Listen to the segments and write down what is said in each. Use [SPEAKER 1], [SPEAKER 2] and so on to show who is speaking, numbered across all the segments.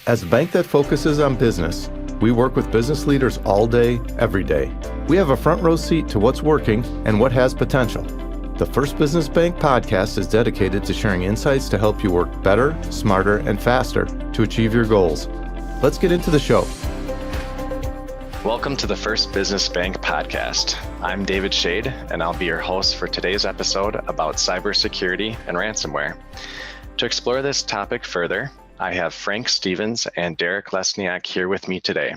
[SPEAKER 1] As a bank that focuses on business, we work with business leaders all day, every day. We have a front row seat to what's working and what has potential. The First Business Bank podcast is dedicated to sharing insights to help you work better, smarter, and faster to achieve your goals. Let's get into the show.
[SPEAKER 2] Welcome to the First Business Bank podcast. I'm David Shade, and I'll be your host for today's episode about cybersecurity and ransomware. To explore this topic further, I have Frank Stevens and Derek Laczniak here with me today.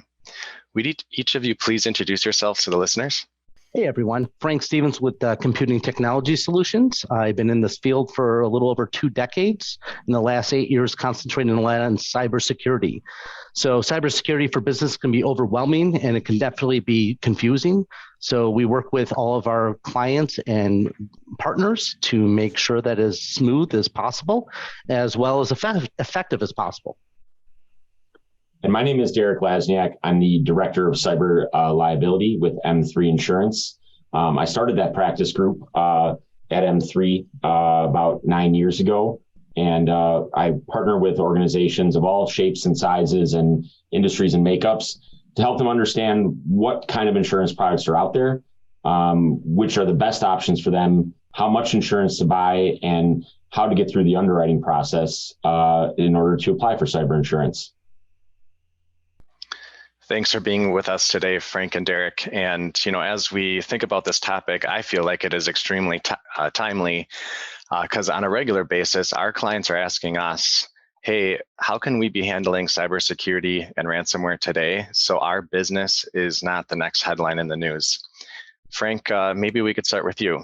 [SPEAKER 2] Would each of you please introduce yourselves to the listeners?
[SPEAKER 3] Hey everyone, Frank Stevens with Computing Technology Solutions. I've been in this field for a little over 2 decades. In the last 8 years, concentrating a lot on cybersecurity. So cybersecurity for business can be overwhelming and it can definitely be confusing. So we work with all of our clients and partners to make sure that is smooth as possible, as well as effective as possible.
[SPEAKER 4] And my name is Derek Laczniak. I'm the Director of Cyber Liability with M3 Insurance. I started that practice group at M3 about 9 years ago. And I partner with organizations of all shapes and sizes and industries and makeups to help them understand what kind of insurance products are out there, which are the best options for them, how much insurance to buy, and how to get through the underwriting process in order to apply for cyber insurance.
[SPEAKER 2] Thanks for being with us today, Frank and Derek. And, as we think about this topic, I feel like it is extremely timely because on a regular basis, our clients are asking us, hey, how can we be handling cybersecurity and ransomware today so our business is not the next headline in the news? Frank, maybe we could start with you.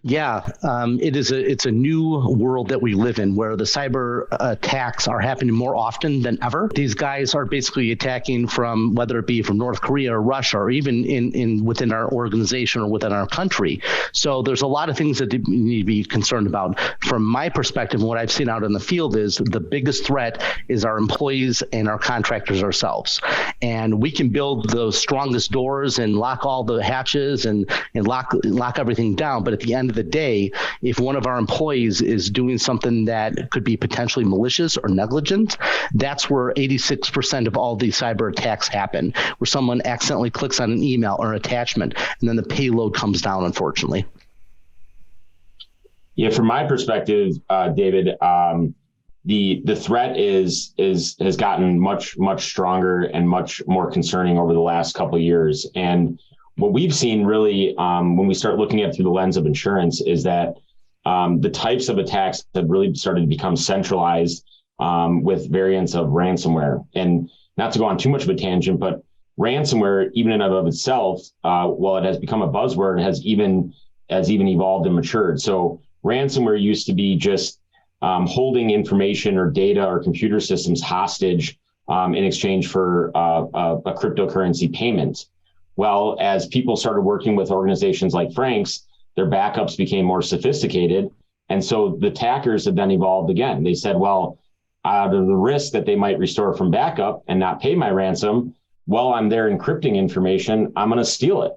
[SPEAKER 3] Yeah, it's a new world that we live in where the cyber attacks are happening more often than ever. These guys are basically attacking from whether it be from North Korea or Russia or even in within our organization or within our country. So there's a lot of things that we need to be concerned about. From my perspective, what I've seen out in the field is the biggest threat is our employees and our contractors ourselves. And we can build the strongest doors and lock all the hatches and lock everything down. But at the end of the day, if one of our employees is doing something that could be potentially malicious or negligent, that's where 86% of all these cyber attacks happen, where someone accidentally clicks on an email or attachment, and then the payload comes down, unfortunately.
[SPEAKER 4] Yeah, from my perspective, David, the threat has gotten much stronger and much more concerning over the last couple of years. And what we've seen really when we start looking at it through the lens of insurance is that the types of attacks have really started to become centralized with variants of ransomware. And not to go on too much of a tangent, but ransomware, even in and of itself, while it has become a buzzword, has even evolved and matured. So ransomware used to be just holding information or data or computer systems hostage in exchange for a cryptocurrency payment. Well, as people started working with organizations like Frank's, their backups became more sophisticated. And so the attackers have then evolved again. They said, well, out of the risk that they might restore from backup and not pay my ransom, while I'm there encrypting information, I'm going to steal it.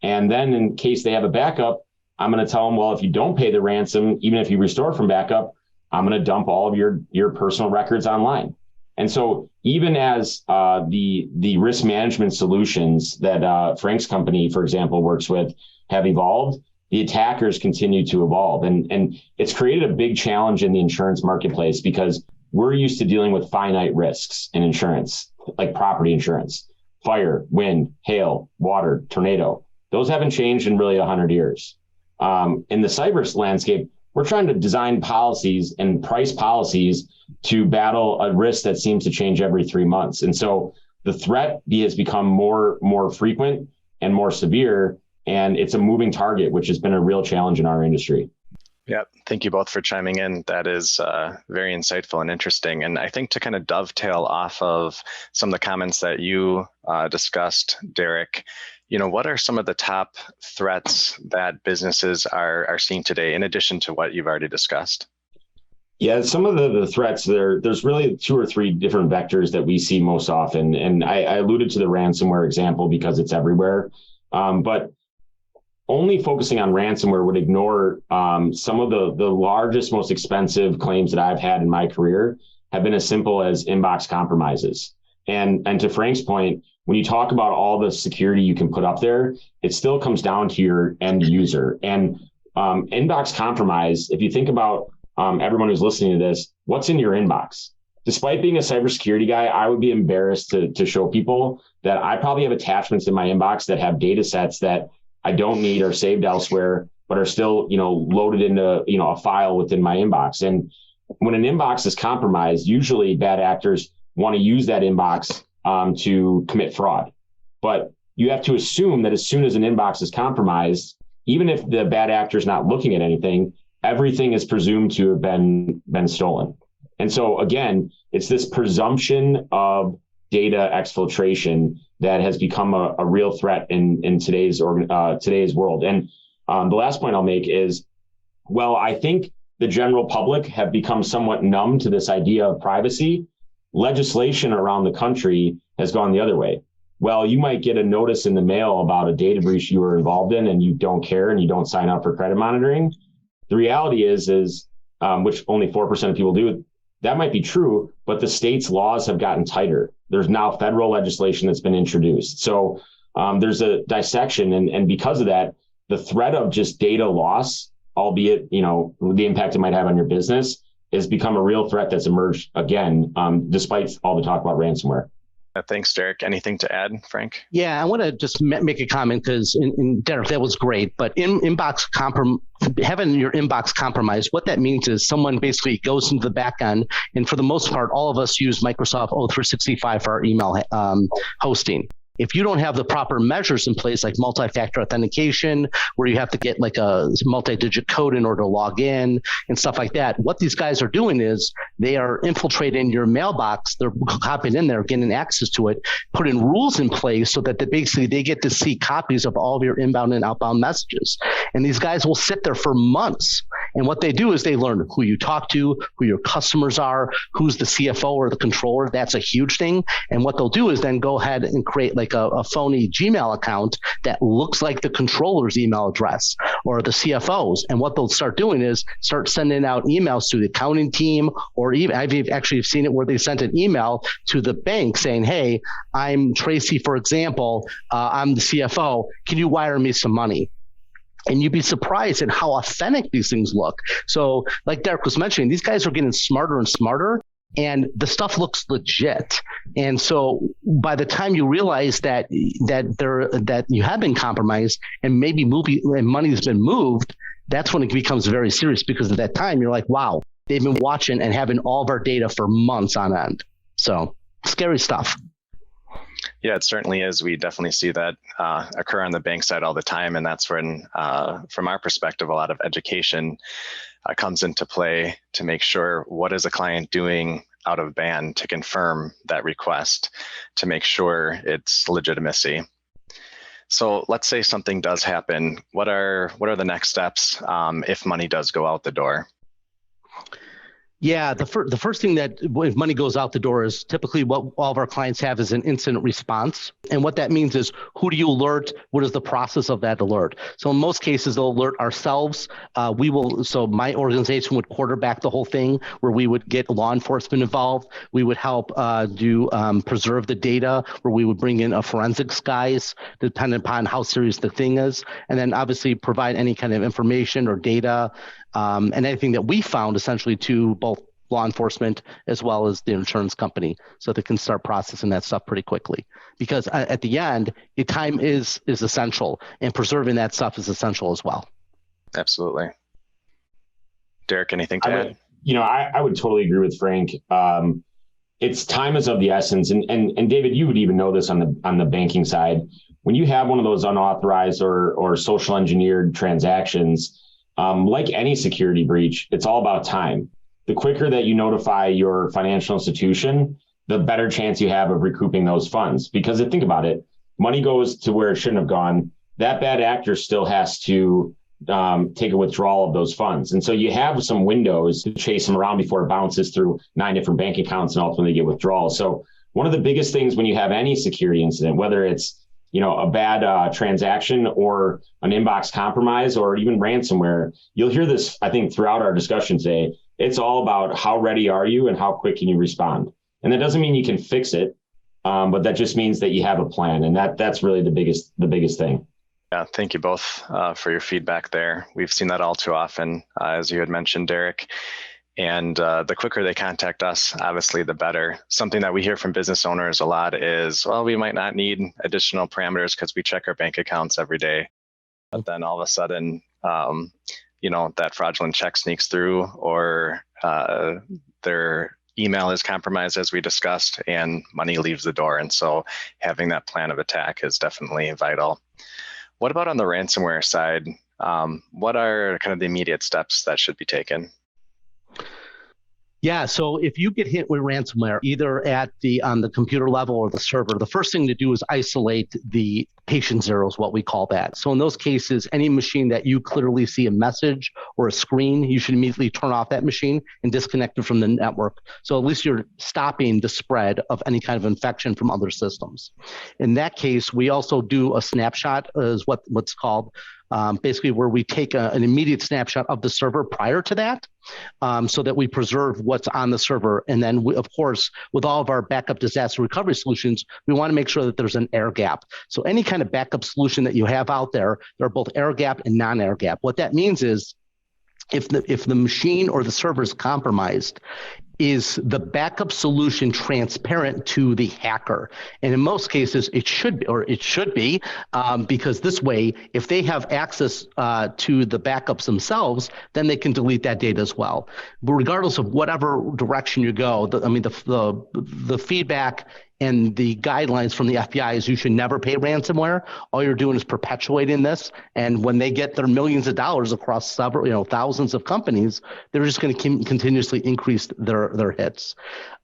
[SPEAKER 4] And then in case they have a backup, I'm going to tell them, well, if you don't pay the ransom, even if you restore from backup, I'm going to dump all of your personal records online. And so even as the risk management solutions that Frank's company, for example, works with have evolved, the attackers continue to evolve. And it's created a big challenge in the insurance marketplace because we're used to dealing with finite risks in insurance, like property insurance, fire, wind, hail, water, tornado. Those haven't changed in really 100 years. In the cyber landscape, we're trying to design policies and price policies to battle a risk that seems to change every 3 months. And so the threat has become more frequent and more severe, and it's a moving target, which has been a real challenge in our industry.
[SPEAKER 2] Yeah, thank you both for chiming in. That is very insightful and interesting. And I think to kind of dovetail off of some of the comments that you discussed, Derek, what are some of the top threats that businesses are seeing today, in addition to what you've already discussed?
[SPEAKER 4] Yeah, some of the threats there's really 2 or 3 different vectors that we see most often. And I alluded to the ransomware example because it's everywhere. But only focusing on ransomware would ignore some of the largest, most expensive claims that I've had in my career have been as simple as inbox compromises. And to Frank's point, when you talk about all the security you can put up there, it still comes down to your end user. And inbox compromise, if you think about everyone who's listening to this, what's in your inbox? Despite being a cybersecurity guy, I would be embarrassed to show people that I probably have attachments in my inbox that have data sets that I don't need or saved elsewhere, but are still, loaded into, a file within my inbox. And when an inbox is compromised, usually bad actors want to use that inbox to commit fraud. But you have to assume that as soon as an inbox is compromised, even if the bad actor is not looking at anything, everything is presumed to have been stolen. And so again, it's this presumption of data exfiltration that has become a real threat in today's world. And the last point I'll make is, well, I think the general public have become somewhat numb to this idea of privacy. Legislation around the country has gone the other way. Well, you might get a notice in the mail about a data breach you were involved in and you don't care and you don't sign up for credit monitoring. The reality is which only 4% of people do, that might be true, but the state's laws have gotten tighter. There's now federal legislation that's been introduced. So there's a dissection. And because of that, the threat of just data loss, albeit, the impact it might have on your business, has become a real threat that's emerged again, despite all the talk about ransomware.
[SPEAKER 2] Thanks, Derek. Anything to add, Frank?
[SPEAKER 3] Yeah, I want to just make a comment because, Derek, that was great. But having your inbox compromised, what that means is someone basically goes into the back end, and for the most part, all of us use Microsoft 365 for our email hosting. If you don't have the proper measures in place, like multi-factor authentication, where you have to get like a multi-digit code in order to log in and stuff like that, what these guys are doing is they are infiltrating your mailbox. They're hopping in there, getting access to it, putting rules in place so that they get to see copies of all of your inbound and outbound messages. And these guys will sit there for months. And what they do is they learn who you talk to, who your customers are, who's the CFO or the controller. That's a huge thing. And what they'll do is then go ahead and create like a phony Gmail account that looks like the controller's email address or the CFO's. And what they'll start doing is start sending out emails to the accounting team, or even I've actually seen it where they sent an email to the bank saying, hey, I'm Tracy, for example, I'm the CFO. Can you wire me some money? And you'd be surprised at how authentic these things look. So like Derek was mentioning, these guys are getting smarter and smarter, and the stuff looks legit. And so by the time you realize that you have been compromised and maybe money's been moved, that's when it becomes very serious, because at that time you're like, wow, they've been watching and having all of our data for months on end. So scary stuff.
[SPEAKER 2] Yeah, it certainly is. We definitely see that occur on the bank side all the time. And that's when, from our perspective, a lot of education comes into play to make sure what is a client doing out of band to confirm that request, to make sure it's legitimacy. So let's say something does happen. What are the next steps if money does go out the door?
[SPEAKER 3] Yeah, the first thing that if money goes out the door is typically what all of our clients have is an incident response. And what that means is, who do you alert? What is the process of that alert? So in most cases, they'll alert ourselves. So my organization would quarterback the whole thing, where we would get law enforcement involved. We would help preserve the data, where we would bring in a forensics guys, depending upon how serious the thing is. And then obviously provide any kind of information or data and anything that we found essentially to both law enforcement as well as the insurance company, so they can start processing that stuff pretty quickly. Because at the end, the time is essential, and preserving that stuff is essential as well.
[SPEAKER 2] Absolutely. Derek, anything to add?
[SPEAKER 4] I would totally agree with Frank. It's time is of the essence. And David, you would even know this on the banking side. When you have one of those unauthorized or social engineered transactions, like any security breach, it's all about time. The quicker that you notify your financial institution, the better chance you have of recouping those funds. Because think about it, money goes to where it shouldn't have gone. That bad actor still has to take a withdrawal of those funds. And so you have some windows to chase them around before it bounces through 9 different bank accounts and ultimately get withdrawals. So one of the biggest things when you have any security incident, whether it's a bad transaction or an inbox compromise or even ransomware, you'll hear this, I think, throughout our discussion today. it's all about how ready are you and how quick can you respond. And that doesn't mean you can fix it, but that just means that you have a plan. And that's really the biggest thing.
[SPEAKER 2] Yeah, thank you both for your feedback there. We've seen that all too often, as you had mentioned, Derek. And the quicker they contact us, obviously, the better. Something that we hear from business owners a lot is, well, we might not need additional parameters because we check our bank accounts every day. But then all of a sudden, that fraudulent check sneaks through, or their email is compromised, as we discussed, and money leaves the door. And so having that plan of attack is definitely vital. What about on the ransomware side? What are kind of the immediate steps that should be taken?
[SPEAKER 3] Yeah, so if you get hit with ransomware, either on the computer level or the server, the first thing to do is isolate the patient zeros, what we call that. So in those cases, any machine that you clearly see a message or a screen, you should immediately turn off that machine and disconnect it from the network. So at least you're stopping the spread of any kind of infection from other systems. In that case, we also do a snapshot, is what's called, basically where we take an immediate snapshot of the server prior to that, so that we preserve what's on the server. And then, of course, with all of our backup disaster recovery solutions, we want to make sure that there's an air gap. So any kind of backup solution that you have out there, there are both air gap and non-air gap. What that means is if the machine or the server is compromised, is the backup solution transparent to the hacker? And in most cases, it should be, because this way, if they have access to the backups themselves, then they can delete that data as well. But regardless of whatever direction you go, the feedback and the guidelines from the FBI is you should never pay ransomware. All you're doing is perpetuating this. And when they get their millions of dollars across several, thousands of companies, they're just going to continuously increase their hits.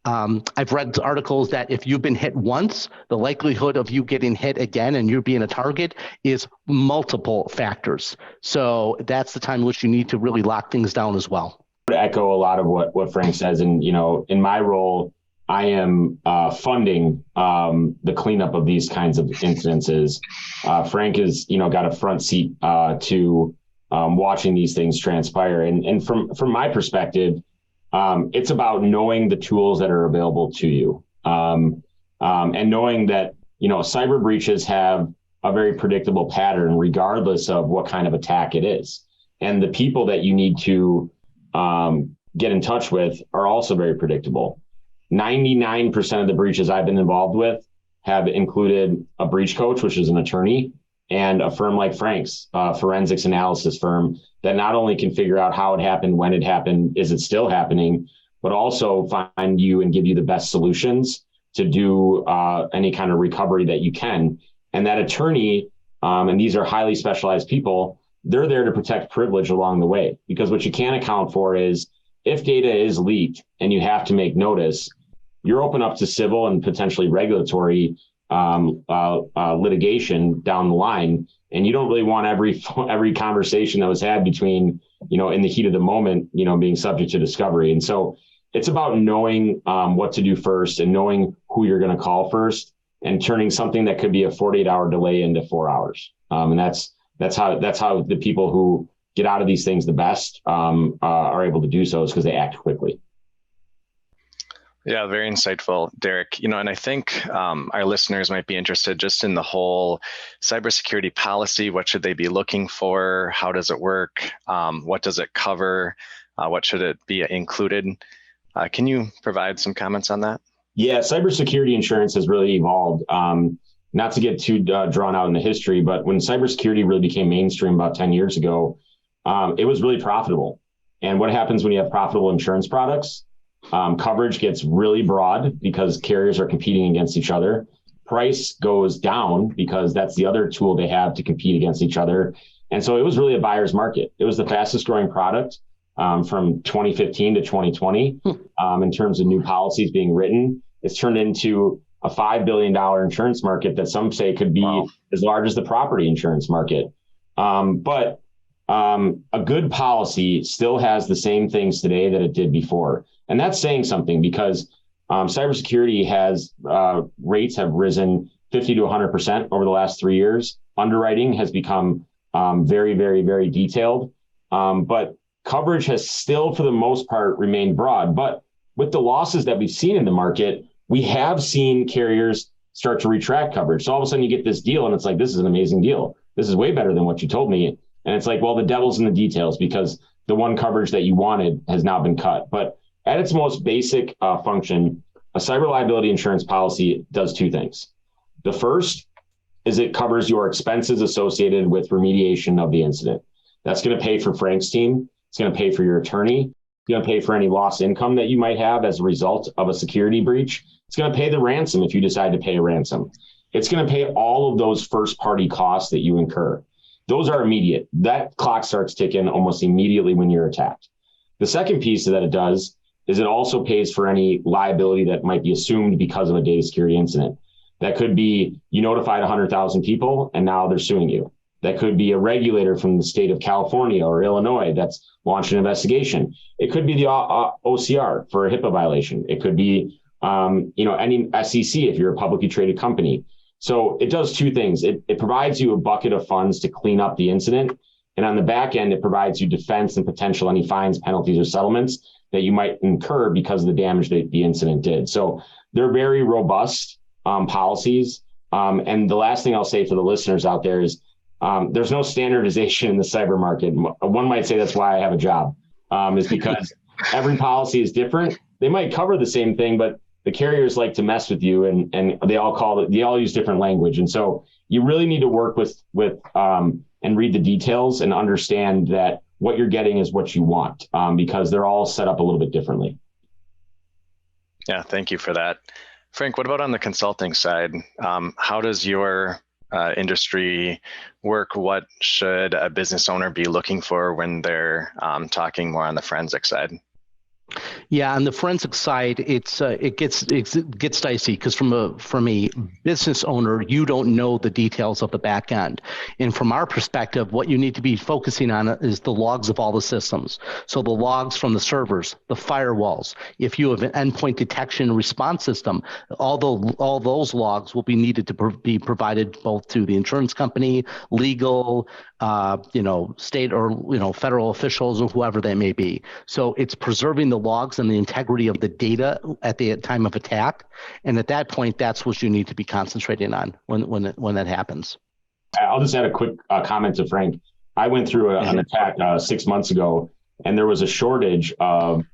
[SPEAKER 3] I've read articles that if you've been hit once, the likelihood of you getting hit again and you being a target is multiple factors. So that's the time in which you need to really lock things down as well.
[SPEAKER 4] I would echo a lot of what Frank says. And, in my role, I am funding the cleanup of these kinds of incidences. Frank has, got a front seat to watching these things transpire. And from my perspective, it's about knowing the tools that are available to you, and knowing that, cyber breaches have a very predictable pattern, regardless of what kind of attack it is. And the people that you need to get in touch with are also very predictable. 99% of the breaches I've been involved with have included a breach coach, which is an attorney, and a firm like Frank's, forensics analysis firm, that not only can figure out how it happened, when it happened, is it still happening, but also find you and give you the best solutions to do any kind of recovery that you can. And that attorney, and these are highly specialized people, they're there to protect privilege along the way. Because what you can't account for is if data is leaked and you have to make notice, you're open up to civil and potentially regulatory litigation down the line. And you don't really want every conversation that was had between, in the heat of the moment, being subject to discovery. And so it's about knowing what to do first and knowing who you're going to call first and turning something that could be a 48-hour delay into 4 hours. And that's how the people who get out of these things the best are able to do so, is because they act quickly.
[SPEAKER 2] Yeah, very insightful, Derek. And I think our listeners might be interested just in the whole cybersecurity policy. What should they be looking for? How does it work? What does it cover? What should it be included? Can you provide some comments on that?
[SPEAKER 4] Yeah, cybersecurity insurance has really evolved. Not to get too drawn out in the history, but when cybersecurity really became mainstream about 10 years ago, it was really profitable. And what happens when you have profitable insurance products? Coverage gets really broad because carriers are competing against each other. Price goes down because that's the other tool they have to compete against each other. And so it was really a buyer's market. It was the fastest growing product from 2015 to 2020 in terms of new policies being written. It's turned into a $5 billion insurance market that some say could be as large as the property insurance market. But a good policy still has the same things today that it did before. And that's saying something, because cybersecurity rates have risen 50 to 100% over the last 3 years. Underwriting has become very, very, very detailed. But coverage has still, for the most part, remained broad. But with the losses that we've seen in the market, we have seen carriers start to retract coverage. So all of a sudden you get this deal and it's like, this is an amazing deal. This is way better than what you told me. And it's like, well, the devil's in the details, because the one coverage that you wanted has now been cut. But at its most basic function, a cyber liability insurance policy does two things. The first is it covers your expenses associated with remediation of the incident. That's going to pay for Frank's team. It's going to pay for your attorney. It's going to pay for any lost income that you might have as a result of a security breach. It's going to pay the ransom if you decide to pay a ransom. It's going to pay all of those first-party costs that you incur. Those are immediate. That clock starts ticking almost immediately when you're attacked. The second piece that it does is it also pays for any liability that might be assumed because of a data security incident. That could be you notified 100,000 people and now they're suing you. That could be a regulator from the state of California or Illinois that's launched an investigation. It could be the OCR for a HIPAA violation. It could be any SEC if you're a publicly traded company. So it does two things. It provides you a bucket of funds to clean up the incident. And on the back end, it provides you defense and potential any fines, penalties, or settlements that you might incur because of the damage that the incident did. So they're very robust policies. And the last thing I'll say for the listeners out there is there's no standardization in the cyber market. One might say that's why I have a job, is because every policy is different. They might cover the same thing, but the carriers like to mess with you, and they all use different language. And so you really need to work with and read the details and understand that what you're getting is what you want, because they're all set up a little bit differently.
[SPEAKER 2] Yeah, thank you for that. Frank, what about on the consulting side? How does your industry work? What should a business owner be looking for when they're talking more on the forensic side?
[SPEAKER 3] Yeah, on the forensic side, it gets dicey because from a business owner, you don't know the details of the back end. And from our perspective, what you need to be focusing on is the logs of all the systems. So the logs from the servers, the firewalls. If you have an endpoint detection and response system, all those logs will be needed to be provided both to the insurance company, legal, state or federal officials or whoever they may be. So it's preserving the logs and the integrity of the data at the time of attack, and at that point, that's what you need to be concentrating on when that happens.
[SPEAKER 4] I'll just add a quick comment to Frank. I went through an attack 6 months ago, and there was a shortage of,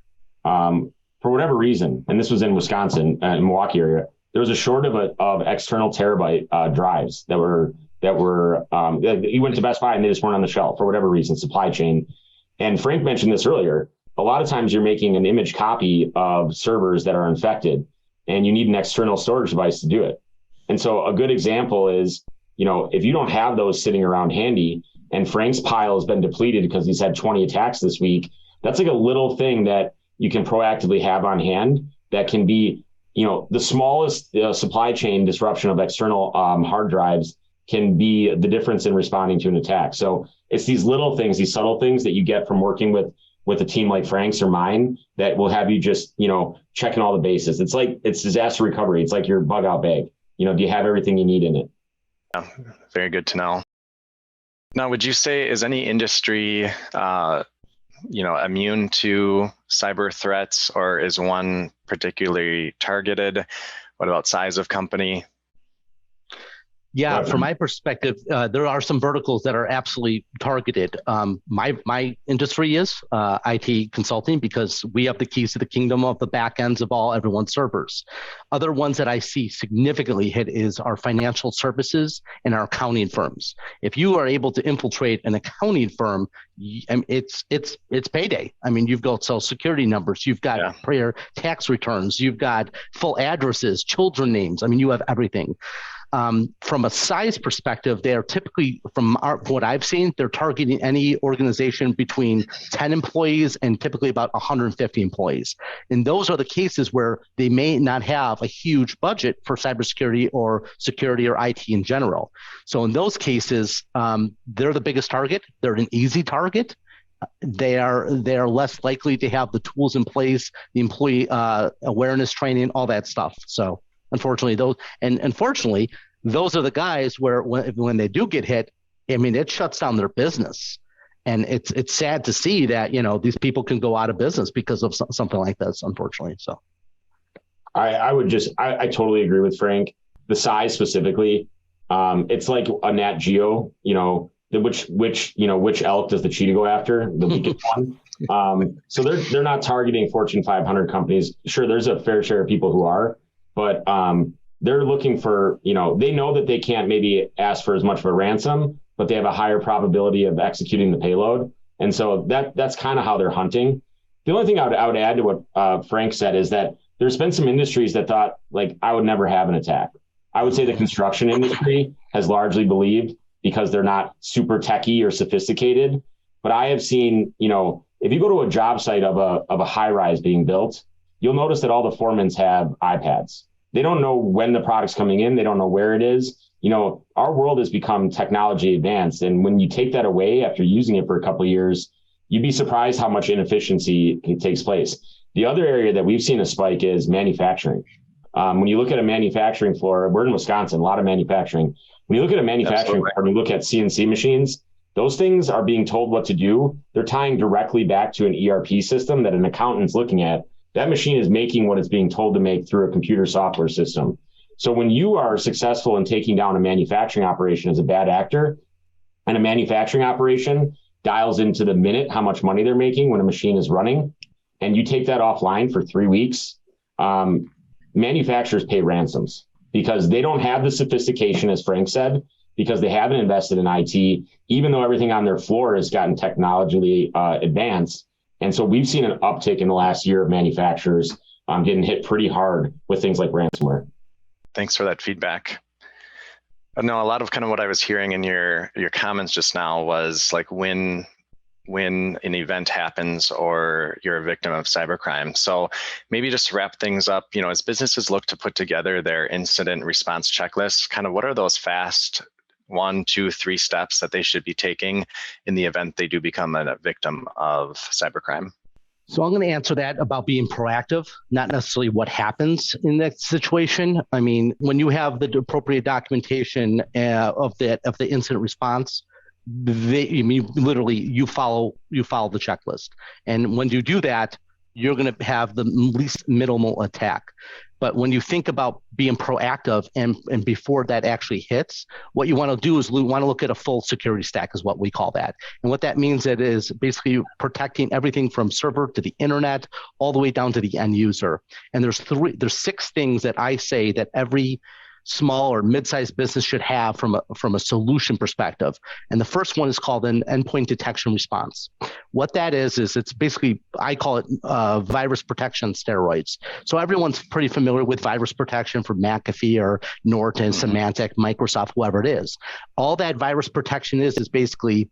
[SPEAKER 4] for whatever reason, and this was in Wisconsin, in Milwaukee area. There was a shortage of external terabyte drives that were you went to Best Buy and they just weren't on the shelf for whatever reason, supply chain. And Frank mentioned this earlier. A lot of times you're making an image copy of servers that are infected and you need an external storage device to do it. And so a good example is, if you don't have those sitting around handy and Frank's pile has been depleted because he's had 20 attacks this week, that's like a little thing that you can proactively have on hand that can be, the smallest supply chain disruption of external hard drives can be the difference in responding to an attack. So it's these little things, these subtle things that you get from working with a team like Frank's or mine that will have you just, checking all the bases. It's disaster recovery. It's like your bug out bag. Do you have everything you need in it?
[SPEAKER 2] Yeah, very good to know. Now, would you say, is any industry, immune to cyber threats, or is one particularly targeted? What about size of company?
[SPEAKER 3] Yeah, from my perspective, there are some verticals that are absolutely targeted. My industry is IT consulting because we have the keys to the kingdom of the back ends of everyone's servers. Other ones that I see significantly hit is our financial services and our accounting firms. If you are able to infiltrate an accounting firm, it's payday. I mean, you've got social security numbers, you've got prior tax returns, you've got full addresses, children names. I mean, you have everything. From a size perspective, they're typically, from what I've seen, they're targeting any organization between 10 employees and typically about 150 employees. And those are the cases where they may not have a huge budget for cybersecurity or security or IT in general. So in those cases, they're the biggest target. They're an easy target. They are less likely to have the tools in place, the employee awareness training, all that stuff. So unfortunately, those are the guys where when they do get hit, I mean, it shuts down their business. And it's sad to see that, these people can go out of business because of something like this, unfortunately. So
[SPEAKER 4] I totally agree with Frank. The size specifically, it's like a Nat Geo, which elk does the cheetah go after? The weakest one. So they're not targeting Fortune 500 companies. Sure, there's a fair share of people who are, but they're looking for, they know that they can't maybe ask for as much of a ransom, but they have a higher probability of executing the payload. And so that's kind of how they're hunting. The only thing I would add to what Frank said is that there's been some industries that thought, like, I would never have an attack. I would say the construction industry has largely believed, because they're not super techy or sophisticated. But I have seen, if you go to a job site of a high rise being built, you'll notice that all the foremans have iPads. They don't know when the product's coming in. They don't know where it is. Our world has become technology advanced. And when you take that away after using it for a couple of years, you'd be surprised how much inefficiency takes place. The other area that we've seen a spike is manufacturing. When you look at a manufacturing floor, we're in Wisconsin, a lot of manufacturing. When you look at a manufacturing floor and you look at CNC machines, those things are being told what to do. They're tying directly back to an ERP system that an accountant's looking at. That machine is making what it's being told to make through a computer software system. So when you are successful in taking down a manufacturing operation as a bad actor, and a manufacturing operation dials into the minute how much money they're making when a machine is running, and you take that offline for 3 weeks, manufacturers pay ransoms because they don't have the sophistication, as Frank said, because they haven't invested in IT, even though everything on their floor has gotten technologically advanced. And so we've seen an uptick in the last year of manufacturers getting hit pretty hard with things like ransomware.
[SPEAKER 2] Thanks for that feedback. No, a lot of kind of what I was hearing in your comments just now was like when an event happens or you're a victim of cybercrime. So maybe just to wrap things up, as businesses look to put together their incident response checklists, kind of what are those fast 1, 2, 3 steps that they should be taking in the event they do become a victim of cybercrime?
[SPEAKER 3] So I'm going to answer that about being proactive, not necessarily what happens in that situation. I mean, when you have the appropriate documentation of the incident response, you follow the checklist. And when you do that, you're going to have the least minimal attack. But when you think about being proactive and before that actually hits, what you want to do is want to look at a full security stack is what we call that. And what that means, it is basically protecting everything from server to the internet, all the way down to the end user. And there's 6 things that I say that every small or mid-sized business should have from a solution perspective. And the first one is called an endpoint detection response. What that is it's basically, I call it virus protection steroids. So everyone's pretty familiar with virus protection from McAfee or Norton, Symantec, Microsoft, whoever it is. All that virus protection is basically,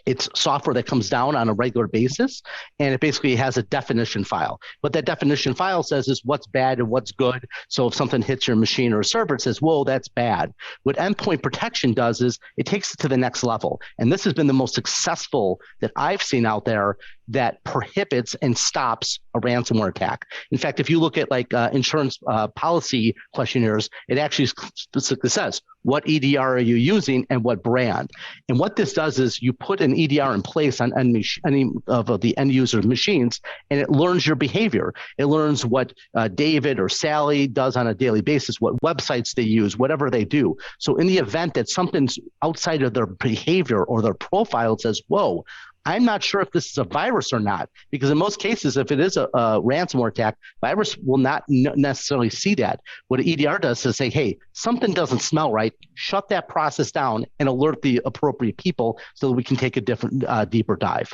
[SPEAKER 3] it's software that comes down on a regular basis, and it basically has a definition file. What that definition file says is what's bad and what's good. So if something hits your machine or a server, it says, whoa, that's bad. What endpoint protection does is it takes it to the next level. And this has been the most successful that I've seen out there that prohibits and stops a ransomware attack. In fact, if you look at like insurance policy questionnaires, it actually specifically says, what EDR are you using and what brand? And what this does is you put an EDR in place on any of the end user machines, and it learns your behavior. It learns what David or Sally does on a daily basis, what websites they use, whatever they do. So in the event that something's outside of their behavior or their profile, it says, whoa, I'm not sure if this is a virus or not, because in most cases, if it is a ransomware attack, virus will not necessarily see that. What an EDR does is say, hey, something doesn't smell right, shut that process down and alert the appropriate people so that we can take a different, deeper dive.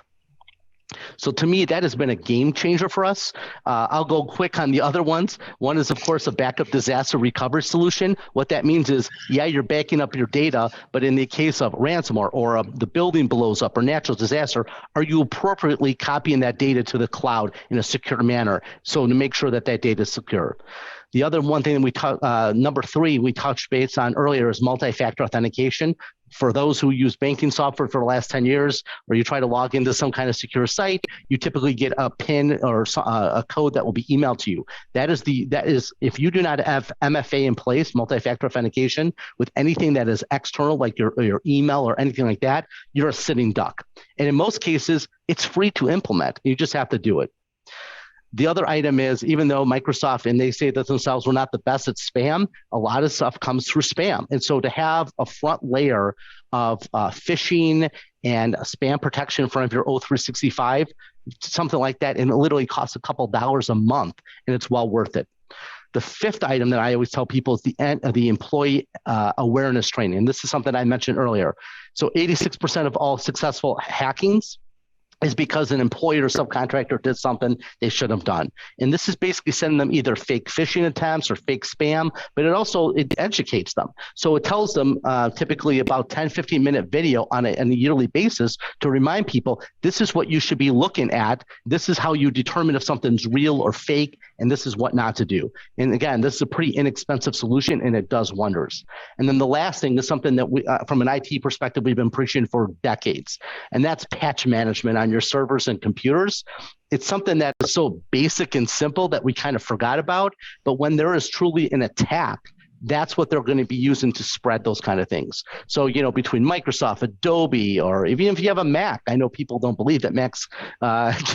[SPEAKER 3] So to me, that has been a game changer for us. I'll go quick on the other ones. One is, of course, a backup disaster recovery solution. What that means is, yeah, you're backing up your data, but in the case of ransomware or the building blows up or natural disaster, are you appropriately copying that data to the cloud in a secure manner? So to make sure that that data is secure. The other one thing that number 3, we touched base on earlier is multi-factor authentication. For those who use banking software for the last 10 years, or you try to log into some kind of secure site, you typically get a PIN or a code that will be emailed to you. That is if you do not have MFA in place, multi-factor authentication, with anything that is external, like your email or anything like that, you're a sitting duck. And in most cases, it's free to implement. You just have to do it. The other item is, even though Microsoft, and they say that themselves, we're not the best at spam, a lot of stuff comes through spam. And so to have a front layer of phishing and spam protection in front of your O365, something like that, and it literally costs a couple dollars a month, and it's well worth it. The fifth item that I always tell people is the employee awareness training. And this is something I mentioned earlier. So 86% of all successful hackings is because an employer or subcontractor did something they shouldn't have done. And this is basically sending them either fake phishing attempts or fake spam, but it educates them. So it tells them typically about 10, 15-minute video on a yearly basis to remind people, this is what you should be looking at. This is how you determine if something's real or fake, and this is what not to do. And again, this is a pretty inexpensive solution, and it does wonders. And then the last thing is something that we, from an IT perspective, we've been preaching for decades, and that's patch management on your servers and computers. It's something that is so basic and simple that we kind of forgot about, but when there is truly an attack, that's what they're going to be using to spread those kind of things. So, between Microsoft, Adobe, or even if you have a Mac, I know people don't believe that Macs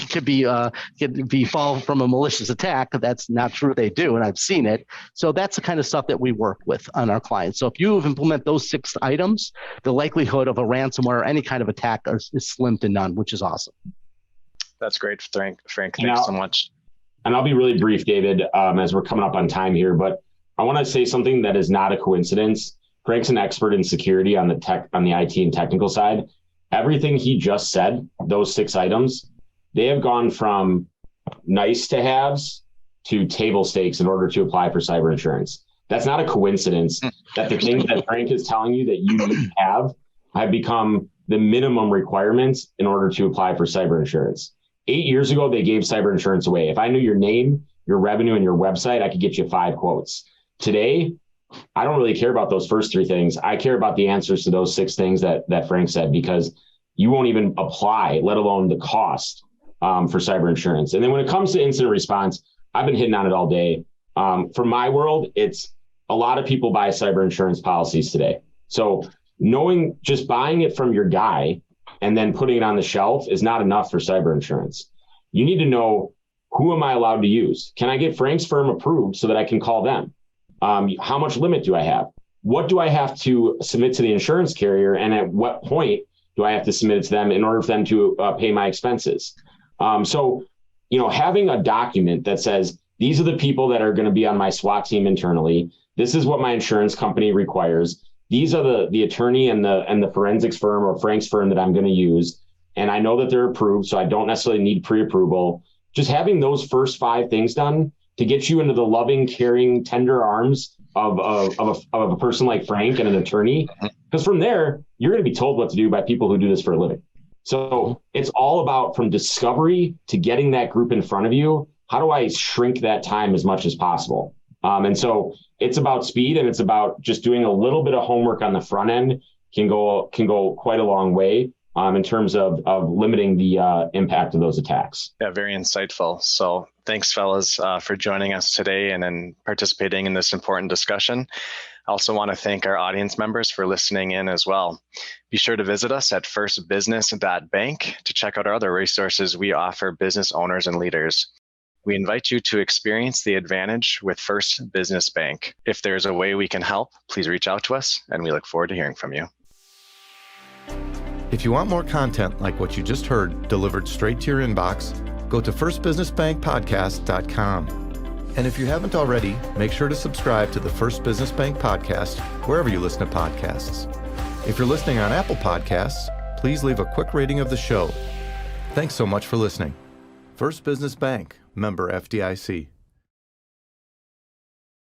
[SPEAKER 3] could be fall from a malicious attack. That's not true. They do, and I've seen it. So that's the kind of stuff that we work with on our clients. So if you implement those 6 items, the likelihood of a ransomware or any kind of attack is slim to none, which is awesome.
[SPEAKER 2] That's great, Frank. Thanks so much.
[SPEAKER 4] And I'll be really brief, David, as we're coming up on time here, but I want to say something that is not a coincidence. Frank's an expert in security on the IT and technical side. Everything he just said, those 6 items, they have gone from nice to haves to table stakes in order to apply for cyber insurance. That's not a coincidence that the things that Frank is telling you that you need to have become the minimum requirements in order to apply for cyber insurance. 8 years ago, they gave cyber insurance away. If I knew your name, your revenue, and your website, I could get you 5 quotes. Today, I don't really care about those first 3 things. I care about the answers to those 6 things that Frank said, because you won't even apply, let alone the cost for cyber insurance. And then when it comes to incident response, I've been hitting on it all day. For my world, it's a lot of people buy cyber insurance policies today. So just buying it from your guy and then putting it on the shelf is not enough for cyber insurance. You need to know, who am I allowed to use? Can I get Frank's firm approved so that I can call them? How much limit do I have? What do I have to submit to the insurance carrier? And at what point do I have to submit it to them in order for them to pay my expenses? So, having a document that says, these are the people that are going to be on my SWAT team internally. This is what my insurance company requires. These are the attorney and the forensics firm or Frank's firm that I'm going to use. And I know that they're approved, so I don't necessarily need pre-approval. Just having those first 5 things done to get you into the loving, caring, tender arms of a person like Frank and an attorney. Because from there, you're going to be told what to do by people who do this for a living. So it's all about, from discovery to getting that group in front of you, how do I shrink that time as much as possible? And so it's about speed, and it's about just doing a little bit of homework on the front end can go quite a long way in terms of limiting the impact of those attacks.
[SPEAKER 2] Yeah, very insightful. So thanks, fellas, for joining us today and participating in this important discussion. I also want to thank our audience members for listening in as well. Be sure to visit us at firstbusiness.bank to check out our other resources we offer business owners and leaders. We invite you to experience the advantage with First Business Bank. If there's a way we can help, please reach out to us, and we look forward to hearing from you.
[SPEAKER 1] If you want more content like what you just heard delivered straight to your inbox, go to firstbusinessbankpodcast.com. And if you haven't already, make sure to subscribe to the First Business Bank podcast wherever you listen to podcasts. If you're listening on Apple Podcasts, please leave a quick rating of the show. Thanks so much for listening. First Business Bank, member FDIC.